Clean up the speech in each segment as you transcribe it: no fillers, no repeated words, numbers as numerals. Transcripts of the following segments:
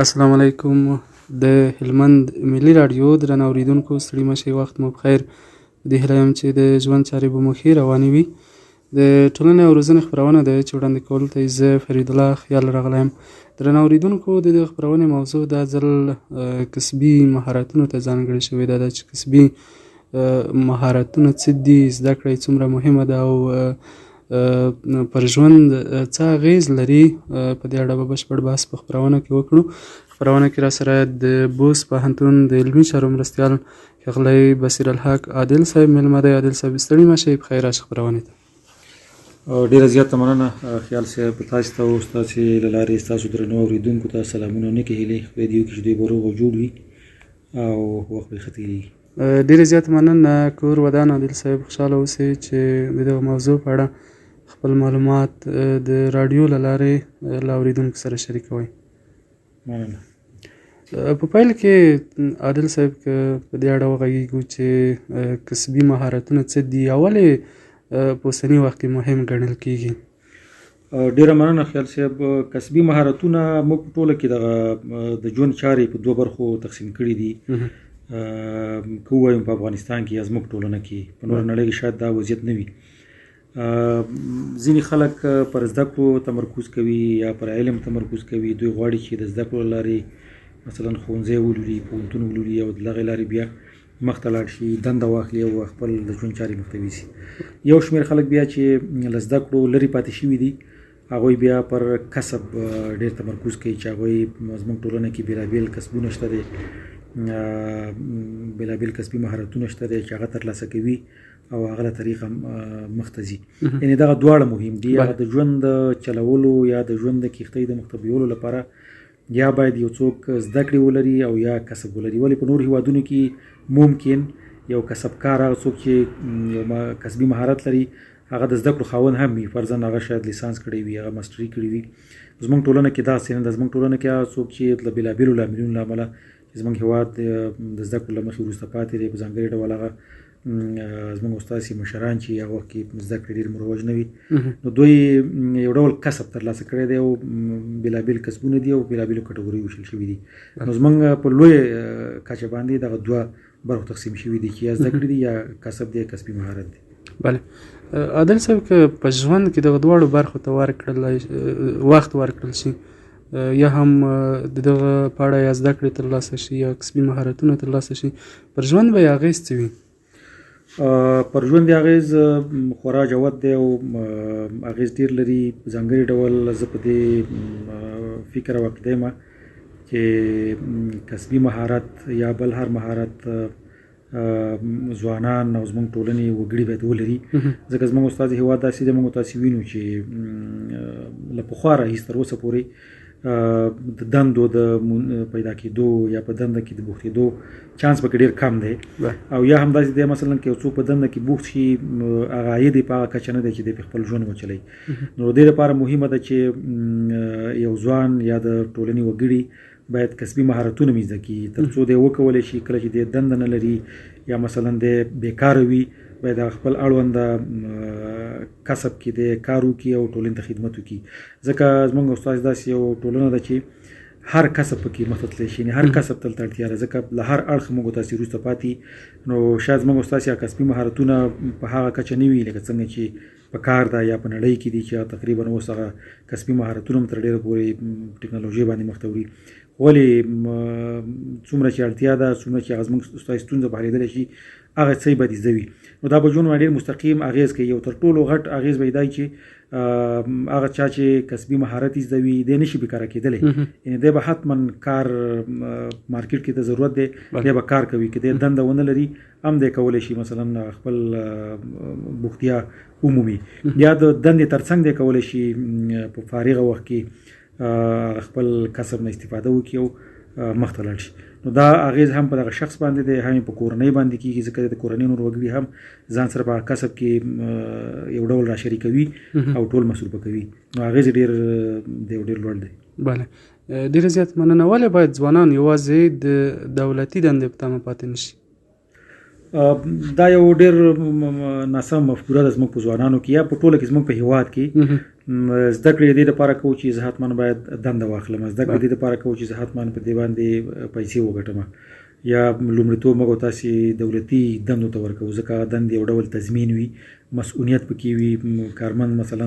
السلام علیکم. د هلمند ملي راډیو درنو اوریدونکو ستړي مشئ، وخت مو بخیر. د هیله یم چې د ژوند چارې به مو ښې روانې وي. د ټولنې او روزنې خپرونه ده چې وړاندې کولو ته یې زه فرید الله خیال راغلی یم. درنو اوریدونکو، د دې خپرونې موضوع دا ځل کسبي مهارتونو ته ځانګړې شوې ده چې کسبي مهارتونه څه دي، زده کړه یې څومره مهمه ده او پر ژوند څه اغیز لري. په دې اړه به بشپړ بحث په خپرونه کې وکړو. خپرونه کې را سره د بوست پوهنتون د علمي چارو مرستیال ښاغلی بصیر الحق عادل صاحب میلمه دی. عادل صاحب ستړي مشئ، په خیر راشئ خپرونې ته. ډیره زیاته مننه خیال صاحب، تاسو ته او ستاسو له لارې ستاسو درنو اوریدونکو ته سلامونه نه کېږي. خدای دې وکړي چې دوی به روغ او جوړ وي او وخت به ښه تېرېږي. ډیره زیاته مننه. کور ودان عادل صاحب، خوشحاله اوسئ چې د دغه موضوع په اړه خپل معلومات د راډیو له لارې له اوریدونکو سره شریکوئ. مننه. په پیل کې عادل صاحب که په دې اړه وغږیږو چې کسبي مهارتونه څه دي او ولې په اوسني وخت کې مهم ګڼل کېږي؟ ډیره مننه خیال صاحب. کسبي مهارتونه موږ په ټوله کې د ژوند چارې په دوه برخو تقسیم کړي دي. که ووایم په افغانستان کې یا زموږ ټولنه کې، په نوره نړۍ کې شاید دا وضعیت نه وي. ځینې خلک پر زده کړو تمرکز کوي یا پر علم تمرکز کوي. دوی غواړي چې د زده کړو له لارې مثلا ښوونځی ولولي، پوهنتون ولولي او د دغې لارې بیا مخته لاړ شي، دنده واخلي او خپل د ژوند چارې مخته یوسي. یو شمېر خلک بیا چې له زده کړو لرې پاتې شوي دي، هغوی بیا پر کسب ډېر تمرکز کوي چې هغوی زموږ ټولنه کې بېلابېل کسبونه شته دي، بېلابېل کسبي مهارتونه شته دي چې هغه ترلاسه کوي او هغه له طریقه مخته ځي. یعنې دغه دواړه مهم دي. یا د ژوند چلولو یا د ژوند د کښتۍ د مخته بیولو لپاره یا باید یو څوک زده کړې ولري او یا کسب ولري. ولې په نور هیوادونو کې ممکن یو کسبکار هغه څوک چې یو کسبي مهارت لري هغه د زده کړو خاوند هم وي، فرضاً هغه شاید لیسانس کړی وي، هغه ماسټري کړی وي. زموږ ټولنه کې داسې نه ده. زموږ ټولنه کې هغه څوک چې له بېلابېلو لاملونو له امله چې زموږ هېواد د زده کړو له مخې وروسته پاتې دی، په ځانګړي ډول هغه زموږ استاسي مشران چې هغه وخت کې زده کړې ډېر مروج نه وي، نو دوی یو ډول کسب ترلاسه کړی دی او بېلابېل کسبونه دي او بېلابېلو کټګوریو ویشل شوي دي. نو زموږ په لوی کچه باندې دغه دوه برخو تقسیم شوي دي چې یا زده کړې دي یا کسب دی، کسبي مهارت دی. بله عادل صاحب، که په ژوند کې دغه دواړو برخو ته وخت ورکړل شي، یا هم د دغه په اړه یا زده کړې ترلاسه شي یا کسبي مهارتونه ترلاسه شي، پر ژوند به یې اغیز څه وي؟ پر ژوند یې اغیز خورا جوت دی او اغیز ډېر لري. په ځانګړي ډول زه په دې فکر او عقیده یم چې کسبي مهارت یا بل هر مهارت ځوانان او زموږ ټولنې وګړي باید ولري، ځکه زموږ استازي هېواد داسې دی، موږ تاسې وینو چې له پخوا راهیسې تر اوسه پورې د دندو د پیدا کېدو یا په دنده کې د بوختېدو چانس پکې ډېر کم دی. او یا هم داسې دی مثلا که یو څوک په دنده کې بوخت شي، هغه عاید یې په هغه کچه نه دی چې دی په خپل ژوند وچلوي. نو د دې لپاره مهمه ده چې یو ځوان یا د ټولنې وګړي باید کسبي مهارتونه مې زده کړي تر څو دی وکولی شي کله چې دی دنده نه لري یا مثلا دی بیکاره وي، باید خپل اړونده کسب کې دی کار وکړي او ټولنې ته خدمت وکړي. ځکه زموږ استاد داسې یو ټولنه ده چې هر کسب پکې مخته تللی شي، هر کسب ته اړتیا ده، ځکه له هر اړخه موږ تاسې وروسته پاتې. نو شاید زموږ استاد یا کسبي مهارتونه په هغه کچه نه وي لکه څنګه چې په کار ده یا په نړۍ کې دي چې تقریبا اوس هغه کسبي مهارتونه هم تر ډېره پورې ټکنالوژي باندې مخته وړي. ولې څومره چې اړتیا ده، څومره چې هغه زموږ استاد ستونزه به حلېدلی شي، هغه څه یې باید زده وي. نو دا په ژوند باندې ډېر مستقیم اغیز کوي. یو تر ټولو غټ اغیز به یې دی چې هغه چا چې کسبي مهارت یې زده وي دی نشي بیکاره کېدلی. یعنې دی به حتما کار مارکیټ کې ته ضرورت دی، دی به کار کوي. که دی دنده ونه لري هم دی کولی شي مثلا خپل بوختیا ومومي، یا د دندې تر څنګ دی کولی شي په فارغه وخت کې خپل کسب نه استفاده وکړي او مخته لاړ شي. نو دا اغیز هم په دغه شخص باندې دی، هم په کورنۍ باندې کېږي، ځکه د کورنۍ نور وګړي هم ځان سره په کسب کې یو ډول را شریکوي او ټول مصروفه کوي. نو اغیز ډېر دی او ډېر لوړ دی. بله ډېره زیات مننه. ولې باید ځوانان یوازې د دولتي دندې په تمه پاتې نه شي؟ دا یو ډېر ناسم مفکوره ده زموږ په ځوانانو کې یا په ټوله کې زموږ په هېواد کې زده کړې دې لپاره کوو چې زه حتما باید دنده واخلم، زده کړې دې لپاره کوو چې زه حتما په دې باندې پیسې وګټم، یا لومړیتوب موږ تاسې دولتي دندو ته ورکوو ځکه دندې یو ډول تضمین وي، مسؤلیت پکې وي، کارمند مثلا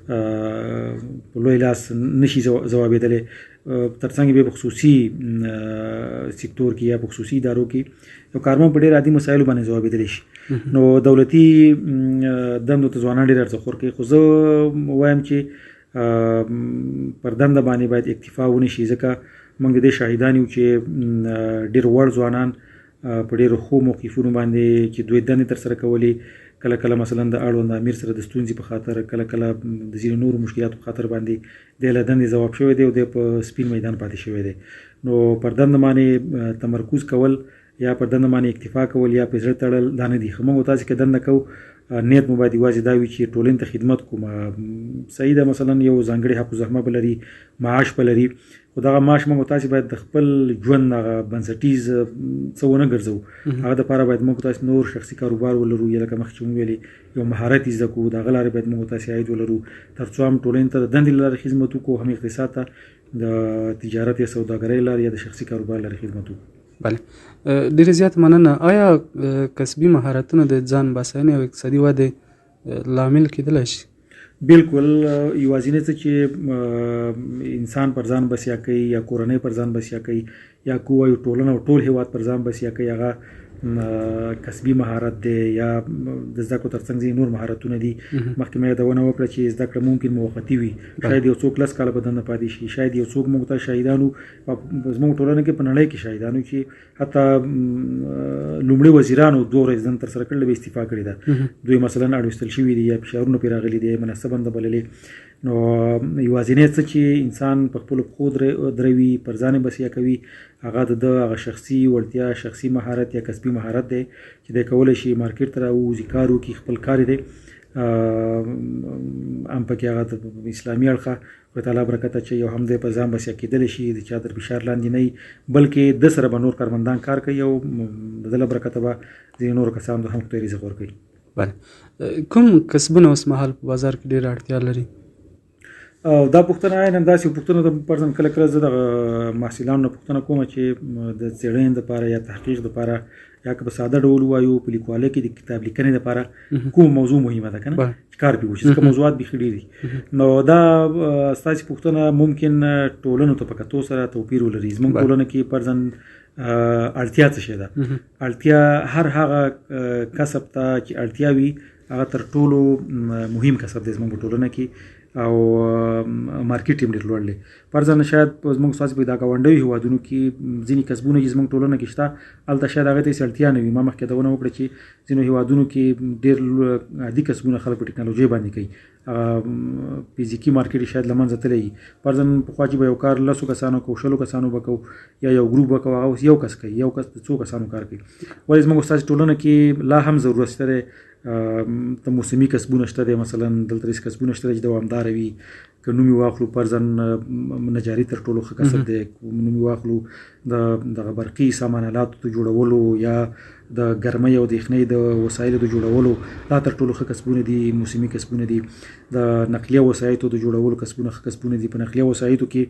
په لوی لاس نشي ځوابېدلی، ترڅنګ به په خصوصي سکتور کې یا په خصوصي ادارو کې یو کارمند په ډېر عادي مسایلو باندې ځوابېدلی شي. نو دولتي دندو ته ځوانان ډېر ارزښت ورکوي، خو زه وایم چې پر دنده باندې باید اکتفا ونه شي ځکه موږ د دې شاهدان یو چې ډېر وړ ځوانان په ډېرو ښو موقفونو باندې چې دوی دندې ترسره کولې، کله کله مثلا د اړوند امیر سره د ستونزې په خاطر، کله کله د ځینو نورو مشکلاتو په خاطر باندې د له دندې ځواب شوی دی او د په سپین میدان پاتې شوی دی. نو پر دنده باندې تمرکز کول یا پر دنده باندې اکتفا کول یا په زړه تړل دا نه دي. خو موږ تاسې که دنده کوو نیت مو باید یوازې دا وي چې ټولنې ته خدمت کوم، صحیح ده، مثلا یو ځانګړی حق الزحمه به لري، معاش به لري، خو دغه معاش موږ تاسې باید د خپل ژوند هغه بنسټیز څه ونه ګرځوو، هغه دپاره باید موږ تاسې نور شخصي کاروبار ولرو، یا لکه مخکې مو ویلې یو مهارت زده کړو، د هغه لارې باید موږ تاسې عاید ولرو تر څو هم ټولنې ته د دندې له لارې خدمت وکړو، هم اقتصاد ته د تجارت یا سوداګرۍ لارې یا د شخصي کاروبار لارې خدمت وکړو. بله، ډېرې زیات مننه. آیا کسبي مهارتونه د ځان بسیاینې او اقتصادي ودې لامل کېدلی شي؟ بالکل، یوازینی څه چې انسان پر ځان بسیا کوي یا کورنۍ پر ځان بسیا کوي یا کوی ټولنه او ټول هیواد پر ځان بسیا کوي، هغه کسبي مهارت دی یا د زده کړو ترڅنګ ځینې نور مهارتونه دي. مخکې مې یادونه وکړه چې زده کړه ممکن موقتي وي، شاید یو څوک 10 کاله په دنده پاتې شي، شاید یو څوک موږ ته شهیدانو زموږ ټولنه کې په نړۍ کې شهیدانو چې حتی لومړي وزیرانو 2 ورځې دنده ترسره کړې به استعفا کړې ده، دوی مثلا اړوستل شوي دي یا فشارونه پرې راغلي دي، منصبا نه بللې. نو یوازینی څه چې انسان په خپلو پښو دروي، پر ځان یې بسیا کوي، هغه د هغه شخصي وړتیا، شخصي مهارت یا کسبي مهارت دی چې دی کولی شي مارکیټ ته راووځي، کار وکړي، خپل کار دی هم پکې هغه د اسلامي اړخه خدای تعالی برکت اچوي او هم دی په ځان بسیا کېدلی شي، د چا تر فشار لاندې نه وي، بلکې د سره به نور کارمندان کار کوي او د ده له برکته به ځینې نورو کسانو ته هم خدای رزق ورکوي. بله، کوم کسبونه اوس مهال په بازار کې ډېره اړتیا لري؟ دا پوښتنه عیناً داسې پوښتنه ده، فرضاً کله کله زه د محصلانو نه پوښتنه کوم چې د څېړنې دپاره یا تحقیق دپاره یا که په ساده ډول ووایو په لیکوالۍ کې د کتاب لیکنې دپاره کوم موضوع مهمه ده که نه چې کار پرې وشي، ځکه موضوعات بیخي ډېر دي. نو دا ستاسې پوښتنه ممکن ټولنو ته په کتو سره توپیر ولري. زموږ ټولنه کې فرضاً اړتیا څه شی ده؟ اړتیا هر هغه کسب ته چې اړتیا وي هغه تر ټولو مهم کسب دی زموږ په ټولنه کې او مارکیټ یې ډېر لوړ دی. فرضاً شاید زموږ ستاسې په دا ګاونډیو هېوادونو کې ځینې کسبونه چې زموږ ټولنه کې شته هلته شاید هغې ته هېڅ اړتیا نه وي. ما مخکې یادونه وکړه چې ځینو هېوادونو کې ډېر عادي کسبونه خلک په ټکنالوژۍ باندې کوي، فزیکي مارکیټ شاید له منځه تللی وي. فرضاً پخوا چې به یو کار 10 کسانو کوو، 20 کسانو به کوو یا یو ګروپ به کوو، هغه اوس یو کس کوي، یو کس د 2 کسانو کار کوي. ولې زموږ ستاسې ټولنه کې لا هم ضرورت شته دی ته موسمي کسبونه شته دی، مثلا دلته داسې کسبونه شته دی چې دوامداره وي. که نوم یې واخلو فرضاً نجاري تر ټولو ښه کسب دی، نوم یې واخلو د دغه برقي سامان آلاتو د جوړولو یا د ګرمۍ او د یخنۍ د وسایلو د جوړولو، دا تر ټولو ښه کسبونه دي، موسمي کسبونه دي. د نقلیه وسایطو د جوړولو کسبونه ښه کسبونه دي. په نقلیه وسایطو کې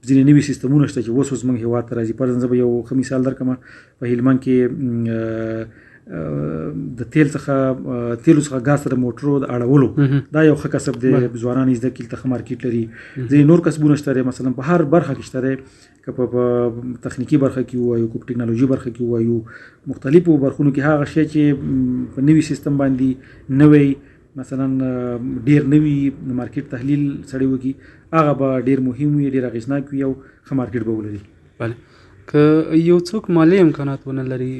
ځینې نوي سیستمونه شته چې اوس زموږ هېواد ته راځي. فرضاً زه به یو ښه مثال درکړم، په هلمند کې د تیلو څخه ګاز ته د موټرو د اړولو دا یو ښه کسب دی، ځوانان یې زده کړي، ته ښه مارکیټ لري. ځینې نور کسبونه شته دی، مثلا په هر برخه کې شته دی، که په تخنیکي برخه کې ووایو، که په ټکنالوژي برخه کې ووایو، مختلفو برخونو کې هغه شی چې په نوي سیستم باندې نوی مثلا ډېر نوي مارکیټ تحلیل سړی وکړي، هغه به ډېر مهم وي، ډېر اغېزناک وي او ښه مارکیټ به ولري. بله، که یو څوک مالي امکانات ونه لري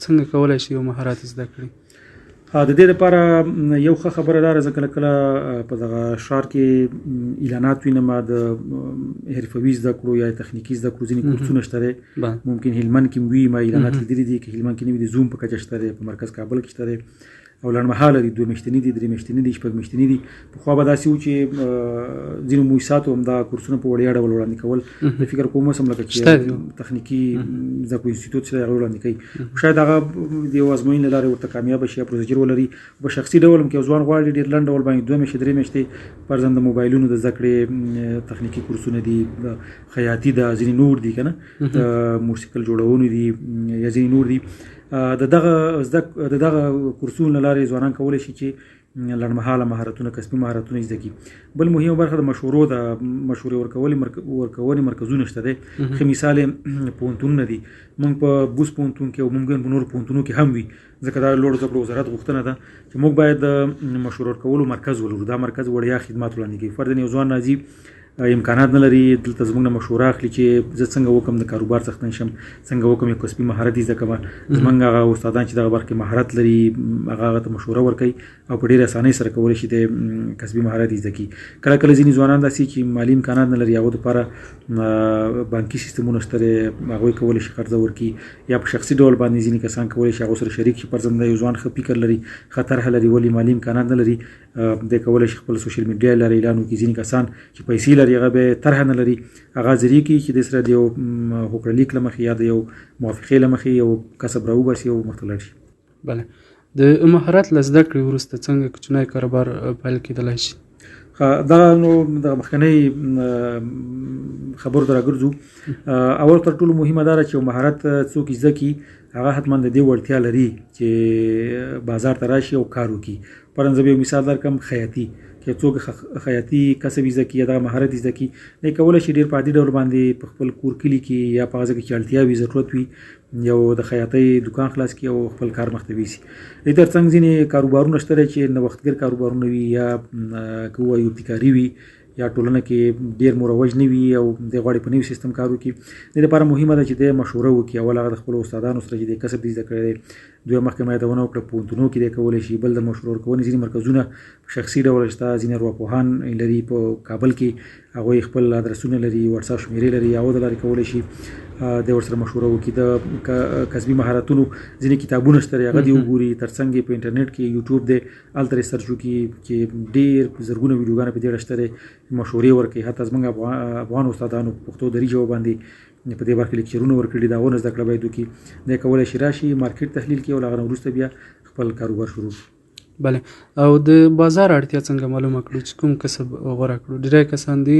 څنګه کولی شي یو مهارت زده کړي؟ د دې لپاره یو ښه خبره دا ده، زه کله کله په دغه ښار کې اعلانات وینم د حرفوي زده کړو یا تخنیکي زده کړو ځینې کورسونه شته دی. ممکن هلمند کې وي، ما اعلانات لیدلي دي، که هلمند کې نه وي د زوم په کچه شته دی، په مرکز کابل کې شته دی. او لنډمهاله دي، 2 میاشتني دي، 3 میاشتني دي، 6 میاشتني دي. پخوا به داسې و چې ځینو مؤسساتو هم دا کورسونه په وړیا ډول وړاندې کول. د فکر کوم اوس هم لکه چې تخنیکي زده کړو انسټیټیوټ چې هغه وړاندې کوي، شاید هغه د ازموینې له لارې ورته کامیاب شي یا پروسیجر ولري. په شخصي ډول هم کې ځوان غواړي ډېر لنډ ډول باندې 2 میاشتې 3 میاشتې فرضاً د موبایلونو د زده کړې تخنیکي کورسونه دي، خیاطي ده، ځینې نور دي که نه، د موټرسایکل جوړونې دي یا ځینې نور دي. د دغه کورسونو له لارې ځوانان کولی شي چې لنډمهاله مهارتونه، کسبي مهارتونه زده کړي. بل مهمه برخه د مشورې ورکونې مرکزونه شته دي. ښه مثال یې پوهنتونونه دي. موږ په بوس پوهنتون کې او ممکن په نورو پوهنتونونو کې هم وي، ځکه دا لوړو زده کړو وزارت غوښتنه ده چې موږ باید د مشورې ورکولو مرکز ولرو. دا مرکز وړیا خدمات وړاندې کوي. فرضاً یو ځوان راځي، امکانات نه لري، دلته زموږ نه مشوره اخلي چې زه څنګه وکم د کاروبار څخه نشم، څنګه وکم یو کسبي مهارت زده کړم. زموږ هغه استادان چې دغه برخه مهارت لري هغه ته مشوره ورکوي او په ډیره اسانۍ سره کولی شي د کسبي مهارت زده کړي. کله کله ځینې ځوانان داسې چې مالي امکانات نه لري، هغو دپاره بانکي سیستمونه شته دی، هغوی کولی شي قرضه ورکړي یا په شخصي ډول باندې ځینې کسان کولی شي هغو سره شریک شي. فرضاً یو ځوان ښه فکر لري، ښه طرحه لري، ولې مالي امکانات نه لري، دی کولی شي خپل سوشل میډیا له لارې اعلان وکړي. ځینې کسان چې پیسې لري هغه به طرحه نه لري، هغه ذریعه کوي چې د سره د یو هوکړلیک له مخې یا د یو موافقې له مخې یو کسب راوباسي او مخته لاړ شي. بله، د مهارت له زده کړې وروسته څنګه کوچنی کاروبار پیل کېدلی شي؟ دا نو د مخکنۍ خبرو ته راګرځو. اول تر ټولو مهمه دا ده چې یو مهارت څوک زده کړي هغه حتما د دې وړتیا لري چې بازار ته راشي او کار وکړي. فرضاً زه به یو مثال درکړم، خیاطي چې څوک خیاطي کسب زده کړي یا دغه مهارت زده کړي، دی کولی شي ډېر په عادي ډول باندې په خپل کور کلي کې یا په هغه ځای کې چې اړتیا وي، ضرورت وي، یو د خیاطۍ دکان خلاص کړي او خپل کار مخته ویسي. دې تر څنګ ځینې کاروبارونه شته دی چې نوښتګر کاروبارونه وي یا که ووایو ابتکاري وي یا ټولنه کې ډېر مروج نه وي او دی غواړي په نوي سیستم کار وکړي. دې لپاره مهمه ده چې دی مشوره وکړي. اول هغه د خپلو استادانو سره چې دی کسب دی زده کړی دی، دویم مخکې ما یادونه وکړه پوهنتونونو کې دی کولی شي. بل د مشورې ورکونې ځینې مرکزونه په شخصي ډول شته، ځینې ارواپوهان لري په کابل کې، هغوی خپل ادرسونه لري، واتساپ شمېرې لري، هغو د لارې کولی شي دی ورسره مشوره وکړي. د کسبي مهارتونو ځینې کتابونه شته دی، هغه دی وګوري. تر څنګ یې په انټرنیټ کې یوټیوب دی، هلته یې سرچ وکړي چې ډېر زرګونه ویډیوګانې په دې اړه شته دی، مشورې ورکوي. حتی زموږ افغان استادانو په پښتو دري ژبه باندې په دې برخه کې لیکچرونه ورکړي، د هغو نه زده کړه باید وکړي. دی کولی شي راشي مارکیټ تحلیل کړي او له هغه نه وروسته بیا خپل کاروبار شروع کړي. بله، او د بازار اړتیا څنګه معلومه کړو چې کوم کسب غوره کړو؟ ډېری کسان دي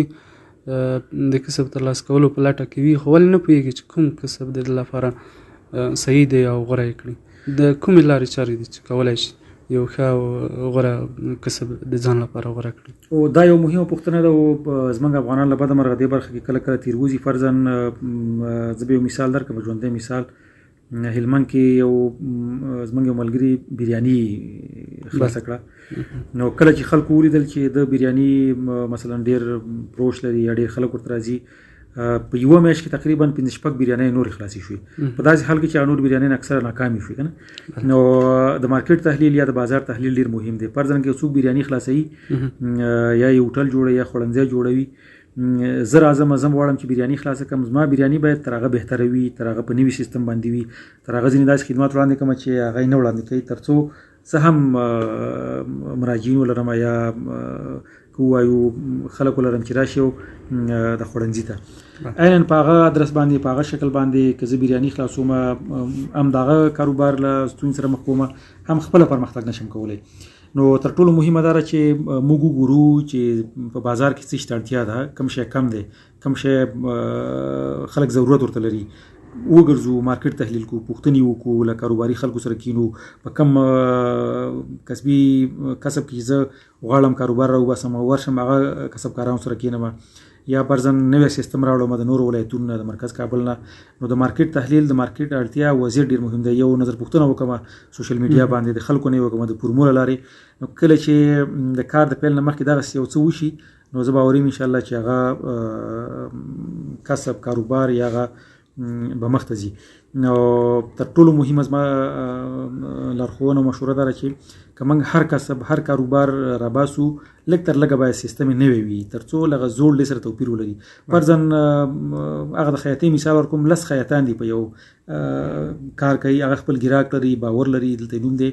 د کسب ترلاسه کولو په لټه کې وي، خو ولې نه پوهېږي چې کوم کسب د ده لپاره صحیح دی او غوره یې کړي. د کومې لارې چارې دي چې کولی شي یو ښه او غوره کسب د ځان لپاره غوره کړي؟ او دا یو مهمه پوښتنه ده او زموږ افغانان له بده مرغه دې برخه کې کله کله تېروځي. فرضاً زه به یو مثال درکړم، ژوندی مثال. هلمند کې یو زموږ یو ملګري بریاني خلاصه کړه. نو کله چې خلکو ولیدل چې د بریاني مثلا ډېر پروش لري یا ډېر خلک ورته راځي، په یوه میاشت کې تقریبا 5-6 بریانۍ نورې خلاصې شوې. په داسې حال کې چې نور بریانۍ اکثره ناکامې شوې که نه. نو د مارکیټ تحلیل یا د بازار تحلیل ډېر مهم دی. فرضاً که څوک بریاني خلاصوي یا یو هوټل جوړوي یا خوړنځای جوړوي، زه راځم غواړم چې بریاني خلاصه کړم، زما بریاني باید تر هغه بهتره وي، تر هغه په نوي سیستم باندې وي، تر هغه ځینې داسې خدمات وړاندې کړم چې هغه یې نه وړاندې کوي، تر څو زه هم مراجعین ولرم یا که ووایو خلک ولرم چې راشي د خوړنځي ته عیناً په هغه ادرس باندې، په هغه شکل باندې که زه بریاني خلاصوم، هم د هغه کاروبار له ستونزې سره مخ کوم، هم خپله پرمختګ نشم کولی. نو تر ټولو مهمه دا ده چې موږ وګورو چې په بازار کې څه شي ته اړتیا ده، کوم شی کم دی، کوم شی خلک ضرورت ورته لري، وګرځو، مارکیټ تحلیل کو، پوښتنې وکړو، له کاروباري خلکو سره کینو، په کم کسبي کسب کې زه غواړم کاروبار راوباسم او ورشم هغه کسبکارانو سره کینم، یا فرضاً نوی سیستم راوړم د نورو ولایتونو نه، د مرکز کابل نه. نو د مارکیټ تحلیل، د مارکیټ اړتیا وضعیت ډېر مهم دی. یو نظر پوښتنه وکړم سوشل میډیا باندې، د خلکو نه وکړم د فورمو له لارې. نو کله چې د کار د پیل نه مخکې دغسې یو څه وشي، نو زه باوري یم انشاءالله چې هغه کسب کاروبار یا هغه به مخته ځي. نو تر ټولو مهمه زما لارښوونه او مشوره دا چې که موږ هر کسب هر کاروبار راباسو لږ تر لږه باید سیستم یې نوی وي تر څو لږه زوړ ډېر سره توپیر ولري. فرضاً هغه د خیاطۍ مثال ورکوم 10 خیاطان دي په یو کار کوي هغه خپل ګراک لري باور لري دلته نوم دی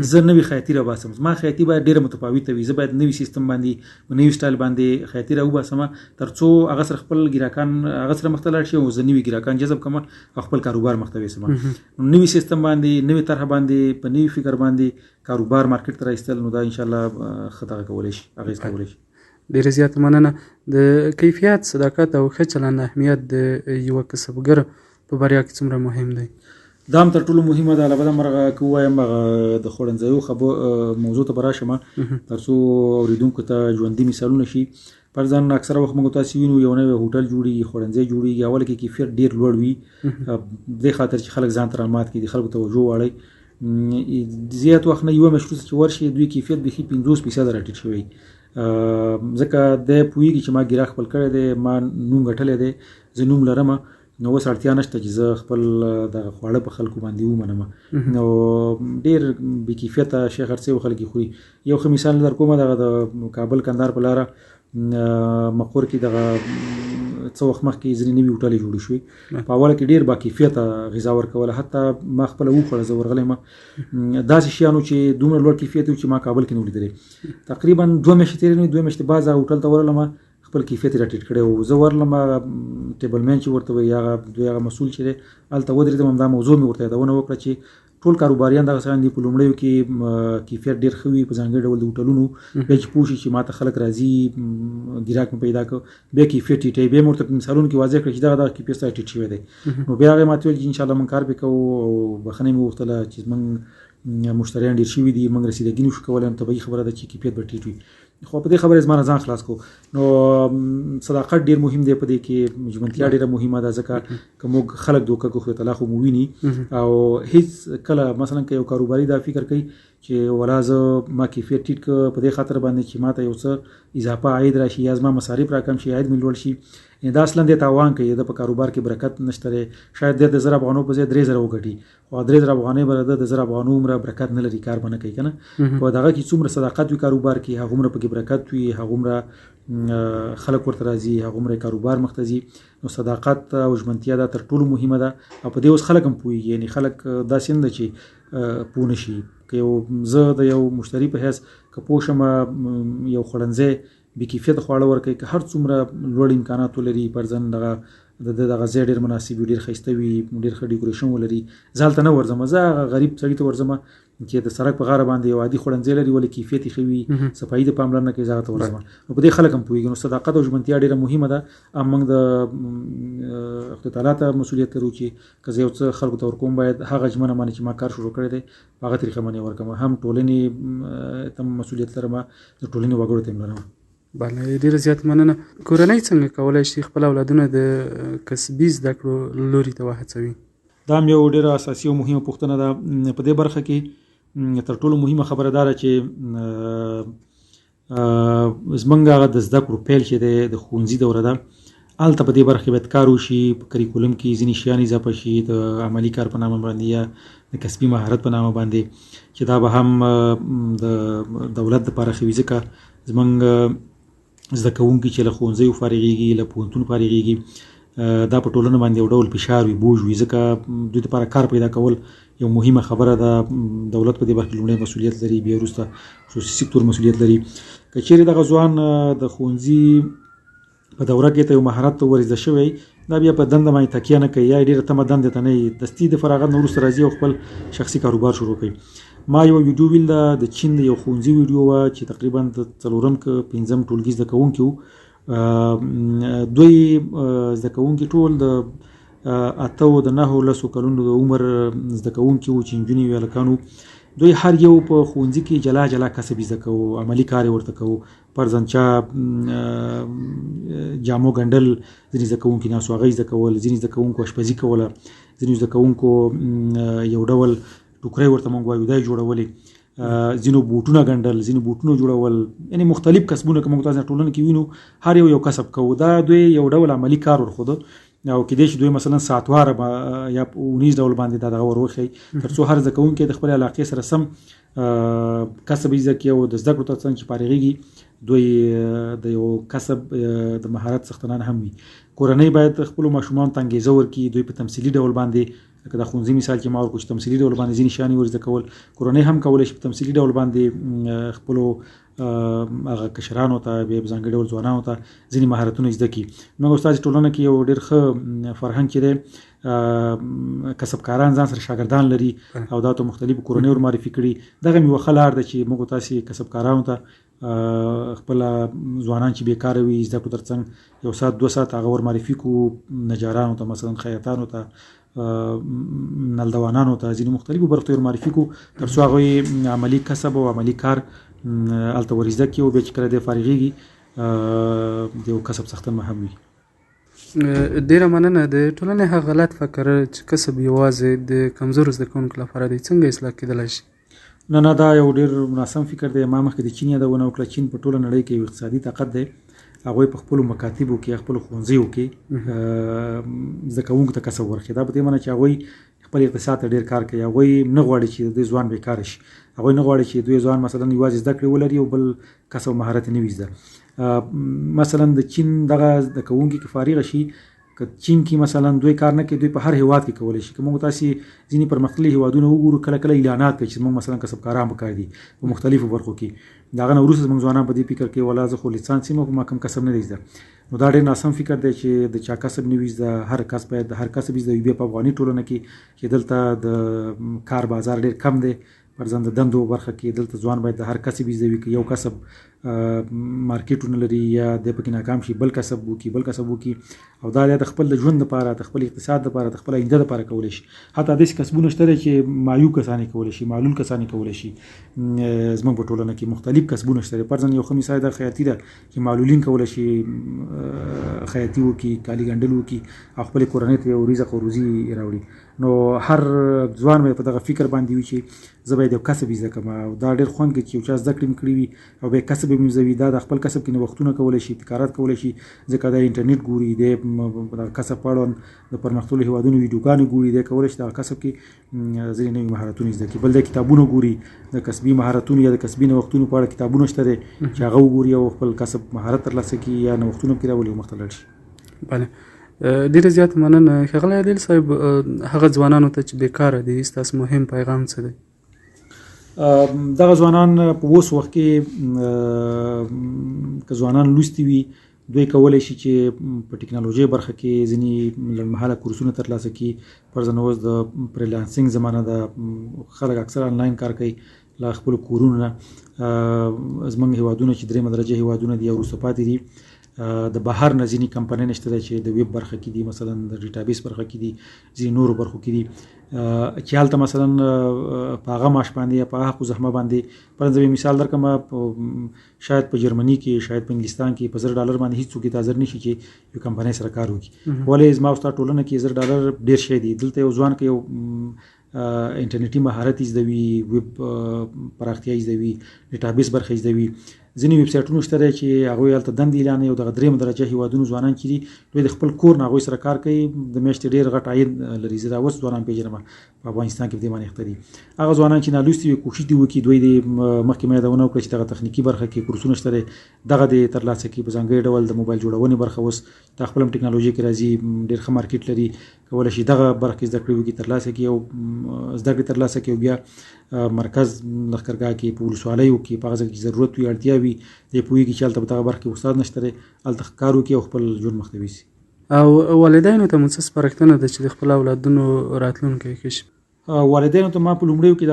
زه نوې خیاطي راباسم زما خیاطي باید ډېره متفاوته وي زه باید نوي سیستم باندې نوي سټایل باندې خیاطي راوباسم تر څو هغه سره خپل ګراکان هغه سره مخته لاړ شي او زه نوي ګراکان جذب کړم او خپل کاروبار مخته وسم. نوي سیستم باندې نوي طرح باندې په نوي فکر باندې کاروبار مارکیټ ته راایستل نو دا ان شاء الله خطر کولای شي اغیز کولای شي. ډېر زیات مننه. د کیفیت صداقت او ښه چلند اهمیت د یو کسبګر په بریا کې څومره مهم دی؟ دا هم تر ټولو مهمه ده. البته مرغه که ووایم د خوړنځایو موضوع ته به راشم تر څو اورېدونکو ته ژوندي مثالونه شي. فرضاً اکثره وخت موږ تاسو وینو یو نوی هوټل جوړېږي خورنځای جوړېږي اول کې کیفیت ډېر لوړ وي دې خاطر چې خلک ځان ته رامات کړي د خلکو توجه واړوي زیات وخت نه یوه مشروع چې ورشي دوی کیفیت بیخي 50% راټیټ شوی ځکه دی پوهېږي چې ما ګراک خپل کړی دی ما نوم ګټلی دی زه نوم لرم نو اوس اړتیا نشته چې زه خپل دغه خواړه په خلکو باندې ومنم نو ډېر بې کیفیته شی خرڅوي خلک یې خوري. یو ښه مثال در کومه دغه د کابل کندهار په لاره مقر کې دغه څه وخت مخکې ځینې نوي هوټلې جوړې شوې په اوله کې ډېر با کیفیته غذا ورکوله حتی ما خپله وخوړه زه ورغلی یم داسې شیانو چې دومره لوړ کیفیت و چې ما کابل کې نه و لیدلی. تقریبا 2 میاشتې تېرې نه 2 میاشتې بعد هغه هوټل ته ورغلم خپل کیفیت یې راټیټ کړی و. زه ورغلم ټیبل مین چې ورته وایي هغه مسؤل چې دی هلته ودرېدم همدا موضوع مې ورته یادونه وکړه چې ټول کاروباریان دغه شیان دي په لومړیو کې کیفیت ډېر ښه وي په ځانګړي ډول د هوټلونو بیا چې پوه شي چې ما ته خلک راځي ګراک مې پیدا کړ بیا کیفیت ټیټوي بیا مې ورته په مثالونو کې واضح کړه چې دغه کیفیت سره ټیټ شوی دی نو بیا هغې ما ته ویل چې انشاءالله موږ کار پرې کوو او بخښنه مې وغوښتله چې موږ مشتریان ډېر شوي دي موږ رسیدګي نشو کولی نو طبیعي خبره ده چې کیفیت به ټیټ وي خو په دې خبره زما نه ځان خلاص کو. نو صداقت ډېر مهم دی په دې کې ژمنتیا ډېره مهمه ده ځکه که موږ خلک دوکه کړو خدای تعالی خو مو ویني او هیڅ کله مثلا که یو کاروباري دا فکر کوي چې ولا زه ما کیفیت ټیټ کړه په دې خاطر باندې چې ما ته یو څه اضافه عاید راشي یا زما مصارف راکم شي عاید مې لوړ شي دا اصلا د تاوان کوي د په کاروبار کې برکت نشته شاید د 1000 افغانو په ځای 3000 وګټي خو 3000 افغانۍ به د 1000 افغانو عمره برکت نه لري کار به نه کوي که نه خو دغه کې څومره صداقت وي کاروبار کې هغومره پکې برکت وي هغومره خلک ورته راځي هغومره کاروبار مخته ځي. نو صداقت او ژمنتیا دا تر ټولو مهمه ده او په دې اوس خلک هم پوهېږي یعنې خلک داسې نه ده چې پوه نه شي که زه د یو مشتري په حیث که پوه شم یو خوړنځی بې کیفیت خواړه ورکوي که هر څومره لوړ امکانات ولري فرضاً دغه ځای ډېر مناسب وي ډېر ښایسته وي ډېر ښه ډیکوریشن ولري زه هلته نه ورځم زه هغه غریب سړي ته ورځم چې د سړک په غاړه باندې یو عادي خوړنځای لري ولې کیفیت یې ښه وي صفایي د پاملرنه کوي زه هغه ته ورځم نو په دې خلک هم پوهېږي. نو صداقت او ژمنتیا ډېره مهمه ده او موږ د خدای تعالی ته مسؤلیت لرو چې که زه یو څه خلکو ته ورکوم باید هغه ژمنه مانې چې ما کار شروع کړی دی په هغه طریقه باندې ورکوم هم ټولنې ته مسؤلیت لرم د ټولنې وګړو ته هم لرم. بله ډېره زیات مننه. کورنۍ څنګه کولی شي خپل اولادونه د کسبي زده کړو لوري ته وهڅوي؟ دا هم یو ډېره اساسي او مهمه پوښتنه ده. په دې برخه کې تر ټولو مهمه خبره دا ده چې زموږ هغه د زده کړو پیل چې دی د ښوونځي دوره ده هلته په دې برخه کې باید کار وشي په کریکولم کې ځینې شیان اضافه شي د عملي کار په نامه باندې یا د کسبي مهارت په نامه باندې چې دا به هم د دولت دپاره ښه وي ځکه زموږ زده کوونکي چې له ښوونځیو فارغېږي له پوهنتون فارغېږي دا په ټولنه باندې یو ډول فشار وي بوج وي ځکه دوی لپاره کار پیدا کول یو مهمه خبره ده. دولت په دې برخه کې لومړی مسؤلیت لري بیا وروسته خصوصي سکتور مسؤلیت لري. که چیرې دغه ځوان د ښوونځي په دوره کې ته یو مهارت ور زده شوی دا بیا په دنده باندې تکیه نه کوي یا ډېره تمه دندې ته نه وي دستي د فراغت نه وروسته راځي او خپل شخصي کاروبار شروع کوي. ما یو ویډیو ویل د چین د یو ښوونځي ویډیو وه چې تقریبا د 4م که 5م ټولګي زده کوونکي وو دوی زده کوونکي ټول د 8 د 9 10 کلونو د عمر زده کوونکي وو چې نجونې وي هلکان وو دوی هر یو په ښوونځي کې جلا جلا کسب زده کوو عملي کار یې ورته کوو فرضاً چا جامو ګنډل ځینې زده کوونکي ناست وو هغه یې زده کول ځینې زده کوونکو اشپزي کوله ځینې زده کوونکو یو ډول ټوکرۍ ورته موږ وایو دا یې جوړولې ځینو بوټونه ګنډل ځینو بوټونه جوړول یعنې مختلف کسبونه که موږ تاسو ټولنه کې وینو هر یو کسب کوو دا دوی یو ډول عملي کار ورښوده او کېدای شي دوی مثلا ساعتواره یا په اونیز ډول باندې دا دغه وروخی تر څو هر زده کوونکی د خپل علاقې سره سم کسب زده کړي او د زده کړو ترڅنګ چې فارغېږي دوی د یو کسب د مهارت څښتنان هم وي. کورنۍ باید خپلو ماشومانو ته انګېزه ورکړي دوی په تمثیلي ډول باندې لکه د ښوونځي مثال کې ما ورکړو چې تمثیلي ډول باندې ځینې شیان ور زده کول. کورنۍ هم کولی شي په تمثیلي ډول باندې خپلو هغه کشرانو ته بیا په ځانګړي ډول ځوانانو ته ځینې مهارتونه زده کړي. زموږ استاد ټولنه کې یو ډېر ښه فرهنګ چې دی کسبکاران ځان سره شاګردان لري او دا ته مختلفو کورنۍ ور معرفي کړي. دغه مې یوه ښه لار ده چې موږ تاسې کسبکارانو ته خپل ځوانان چې بیکاره وي زده کړو ترڅنګ 1 ساعت 2 ساعت هغه ور معرفي کړو نجارانو ته مثلا خیاطانو ته نلدوانانو ته ځینې مختلفو برخو ته ور معرفي کړو تر څو هغوی عملي کسب او عملي کار هلته ور زده کړي او بیا چې کله دی فارغېږي د یو کسب څښتن به هم وي. ډیره مننه. د ټولنې هغه غلط فکر چې کسب یوازې د کمزورو زده کوونکو لپاره دی څنګه اصلاح کېدلی شي؟ نه دا یو ډېر مناسب فکر دی. ما مخکې د چین یادونه وکړه. چین په ټوله نړۍ کې یو اقتصادي طاقت دی. هغوی په خپلو مکاتبو کې خپلو ښوونځیو کې زده کوونکو ته کسب ورکړي. دا په دې معنی چې هغوی خپل اقتصاد ته ډېر کار کوي. هغوی نه غواړي چې د دوی ځوان بیکاره شي. هغوی نه غواړي چې دوی ځوان مثلا یوازې زده کړې ولري او بل کسب مهارت یې نه وي زده. مثلا د چین دغه زده کوونکي که فارغه شي که چین کې مثلا دوی کار نه کوي دوی په هر هیواد کې کولی شي. که موږ تاسې ځینې پرمختللي هیوادونه وګورو کله کله اعلانات کوي چې موږ مثلا کسبکاران پکار دي په مختلفو برخو کې. د هغه نه وروسته زموږ ځوانان په دې فکر کوي ولا زه خو لیسانس یم خو ما کوم کسب نه دی زده. نو دا ډېر ناسم فکر دی چې د چا کسب نه وي زده. هر کس باید د هر کسب زده وي. بیا په افغاني ټولنه کې چې دلته د کار بازار ډېر کم دی پرځان د دندو برخه کې دلته ځوان باید د هر کسب زده وي. که یو کسب مارکیټونه لري یا د پکې ناکام شي بل کسب وکړي او دا د خپل د ژوند لپاره د خپل اقتصاد لپاره د خپل آینده لپاره کولی شي. حتی داسې کسبونه شته چې معیوب کسان کولی شي معلول کسان کولی شي. زموږ په ټولنه کې مختلف کسبونه شته. پرځان یو ښه مثال د خیاطي ده چې معلولین کولی شي خیاطي وکړي کالي ګنډل وکړي او خپل کورنۍ ته یو رزق او روزي راوړي. نو هر ځوان باید په دغه فکر باندې وي چې زه باید یو کسب زده کړم او دا ډېر خوند کوي چې یو چا زده کړې کړې وي او بیا کسب یې زده وي. دا د خپل کسب کې نوښتونه کولی شي ابتکارات کولی شي ځکه دا انټرنیټ ګوري د کسب په اړه د پرمختللو هیوادونو ویډیوګانې ګوري دی کولی شي دغه کسب کې ځینې نوي مهارتونه زده کړي. بل د کتابونو ګوري د کسبي مهارتونو یا د کسبي نوښتونو په اړه کتابونه شته دی چې هغه وګوري او خپل کسب مهارت ترلاسه کړي یا نوښتونه پکې راولي او مخته لاړ شي. بله ډېره زیاته مننه. ښاغلی عادل صاحب هغه ځوانانو ته چې بیکاره دي ستاسو مهم پیغام څه دی؟ دغه ځوانان په اوس وخت کې که ځوانان لوستي وي دوی کولی شي چې په ټکنالوژۍ برخه کې ځینې لنډمهاله کورسونه ترلاسه کړي. فرضاً اوس د فریلانسینګ زمانه ده خلک اکثر آنلاین کار کوي له خپلو کورونو نه. زموږ هیوادونه چې درېیمه درجه هیوادونه دي یا وروسته پاتې دي د بهر نه ځینې کمپنۍ نشته دی چې د ویب برخه کې دي مثلا د ډیټابیس برخه کې دي ځینې نورو برخو کې دي چې هلته مثلا په هغه معاش باندې یا په هغه زحمه باندې پرنځ به مثال درکړم شاید په جرمني کې شاید په انګلستان کې په $1,000 باندې هیڅوک حاضر نشي چې یو کمپنۍ سره کار وکړي. ولې زما او ستا ټولنه کې $1,000 ډېر شی دی. دلته یو ځوان کې یو انټرنیټي مهارت زده وي ویب پراختیا زده وي ډیټابیس برخه زده وي. ځینې ویب سایټونه شته دی چې هغوی هلته دندې اعلانوي او دغه درېیمه درجه هیوادونو ځوانان چې دي دوی د خپل کور نه هغوی سره کار کوي د میاشتې ډېر غټ عاید لري. زه دا اوس ځوانان پېژنم په افغانستان کې په دې باندې اخته دي. هغه ځوانان چې نالوستي وي کوښښ دې وکړي دوی د مخکې مې یادونه وکړه چې دغه تخنیکي برخه کې کورسونه شته دی دغه دې ترلاسه کړي. په ځانګړي ډول د موبایل جوړونې برخه اوس دا خپل هم ټکنالوژي کې راځي ډېر ښه مارکیټ لري کولی شي دغه برخه کې زده کړې وکړي ترلاسه کړي او زده کړې ترلاسه کړي او بیا مرکز لښکرګاه کې په ولسوالیو کې په هغه ځای کې ضرورت وي اړتیا وي دی پوهېږي چې هلته په دغه برخه کې استاد نشته دی هلته کار وکړي او خپل ژوند مخته یوسي. او والدینو ته مو څه سپارښتنه ده چې د خپل اولادونو راتلونکی ښه شي؟ والدینو ته ما په لومړیو کې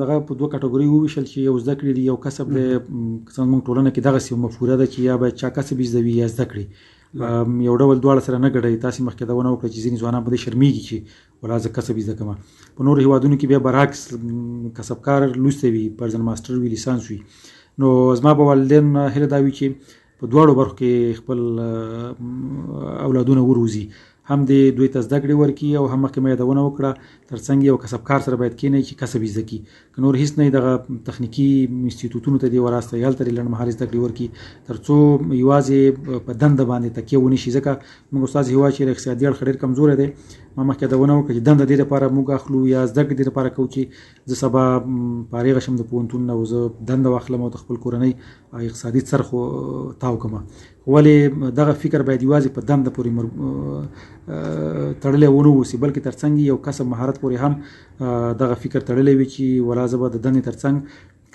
دغه په 2 کټګورۍ وویشل چې یو زده کړې دي یو کسب دی. زموږ ټولنه کې دغسې یو مفکوره ده چې یا باید چا کسب زده وي یا زده کړي. یو ډول دواړه سره نه ګډوي. تاسې مخکې یادونه وکړه چې ځینې ځوانان په دې شرمېږي چې ولا زه کسب زده کړم. په نورو هیوادونو کې بیا برعکس کسبکار لوستی وي پرځن ماسټر وي لیسانس وي. نو زما به والدین هیله دا وي چې په دواړو برخو کې خپل اولادونه وروزي. هم د دوی ته زده کړې ورکړي او هم مخکې مې یادونه وکړه ترڅنګ یو کسبکار سره باید کېنئ چې کسب زده کړي که نور هیڅ نه دغه تخنیکي انسټیټوټونو ته دې وراسته هلته دې لنډمهالې زده کړې ورکړي تر څو یوازې په دنده باندې تکیه ونه شي ځکه موږ استاد هېواد چې اقتصادي اړخ ډېر کمزوری دی ما مخکې یادونه وکړه چې دنده دې لپاره موږ اخلو یا زده کړې دې لپاره کوو چې زه سبا فارغه شم د پوهنتون نه او زه دنده واخلم او د خپل کورنۍ اقتصادي څرخ تاو کړم ولې دغه فکر باید یوازې په دنده پورې تړلی ونه اوسي بلکې ترڅنګ یو کسب مهارت پورې هم دغه فکر تړلی وي چې ولا زه به د دندې ترڅنګ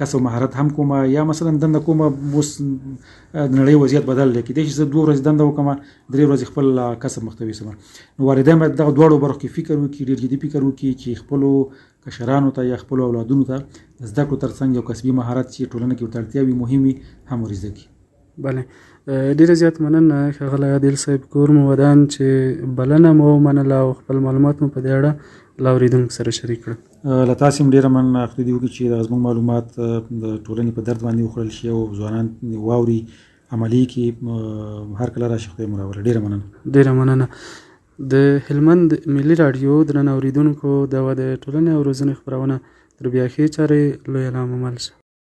کسب مهارت هم کومه یا مثلا دنده کومه اوس د نړۍ وضعیت بدل دی کېدای شي زه 2 ورځې دنده وکړم 3 ورځې خپل کسب مختوي سم نو والدین باید دغه دواړو برخو کې فکر وکړي ډېر جدي فکر وکړي چې خپلو کشرانو ته یا خپلو اولادونو ته د زده کړو ترڅنګ یو کسبي مهارت چې ټولنه کې ورته اړتیا وي مهم وي هم ور زده کړي. بله ډېره زیات مننه ښاغلی عادل صاحب کور مو ودان چې بلنه مو ومنله او خپل معلومات مو په دې اړه له اورېدونکو سره شریک کړل. له تاسې هم ډېره مننه خدای دې وکړي چې دغه زموږ معلومات د ټولنې په درد باندې وخوړل شي او ځوانان واوري عملي کې هر کله راشي خدای مو راوړي. ډېره مننه. ډېره مننه. د هلمند ملي راډیو درنو اورېدونکو دا د ټولنې او روزنې خپرونه تر بیا ښې چارې لویه لامل شه.